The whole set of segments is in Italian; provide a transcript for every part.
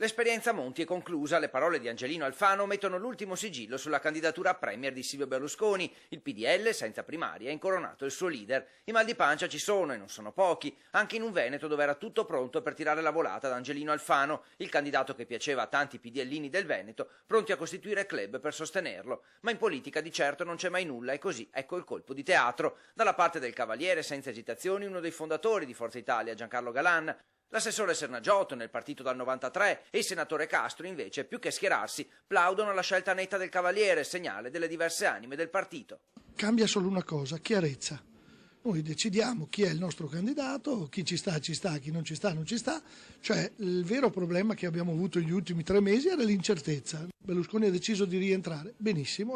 L'esperienza Monti è conclusa, le parole di Angelino Alfano mettono l'ultimo sigillo sulla candidatura a premier di Silvio Berlusconi. Il PDL, senza primarie, ha incoronato il suo leader. I mal di pancia ci sono e non sono pochi, anche in un Veneto dove era tutto pronto per tirare la volata ad Angelino Alfano, il candidato che piaceva a tanti PDLini del Veneto, pronti a costituire club per sostenerlo. Ma in politica di certo non c'è mai nulla e così ecco il colpo di teatro. Dalla parte del Cavaliere, senza esitazioni, uno dei fondatori di Forza Italia, Giancarlo Galan, l'assessore Sernagiotto nel partito dal 93 e il senatore Castro invece, più che schierarsi, plaudono alla scelta netta del Cavaliere, segnale delle diverse anime del partito. Cambia solo una cosa, chiarezza. Noi decidiamo chi è il nostro candidato, chi ci sta, chi non ci sta, non ci sta. Cioè il vero problema che abbiamo avuto negli ultimi 3 mesi era l'incertezza. Berlusconi ha deciso di rientrare, benissimo.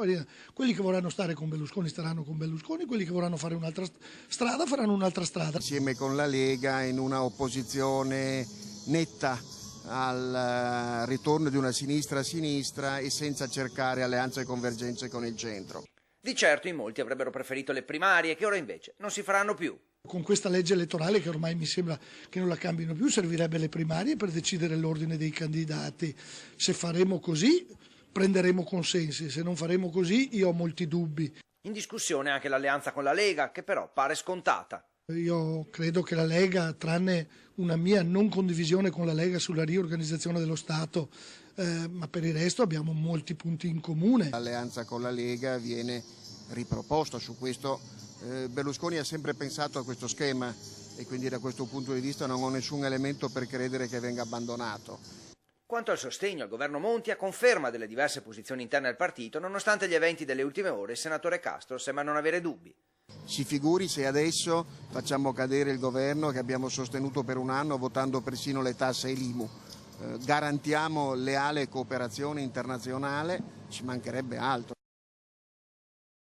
Quelli che vorranno stare con Berlusconi staranno con Berlusconi, quelli che vorranno fare un'altra strada faranno un'altra strada. Insieme con la Lega in una opposizione netta al ritorno di una sinistra a sinistra e senza cercare alleanze e convergenze con il centro. Di certo in molti avrebbero preferito le primarie, che ora invece non si faranno più. Con questa legge elettorale, che ormai mi sembra che non la cambino più, servirebbe le primarie per decidere l'ordine dei candidati. Se faremo così prenderemo consensi, se non faremo così io ho molti dubbi. In discussione anche l'alleanza con la Lega, che però pare scontata. Io credo che la Lega, tranne una mia non condivisione con la Lega sulla riorganizzazione dello Stato, ma per il resto abbiamo molti punti in comune. L'alleanza con la Lega viene riproposta su questo. Berlusconi ha sempre pensato a questo schema e quindi da questo punto di vista non ho nessun elemento per credere che venga abbandonato. Quanto al sostegno al governo Monti, a conferma delle diverse posizioni interne al partito, nonostante gli eventi delle ultime ore, il senatore Castro sembra non avere dubbi. Si figuri se adesso facciamo cadere il governo che abbiamo sostenuto per un anno votando persino le tasse e l'IMU. Garantiamo leale cooperazione internazionale, ci mancherebbe altro.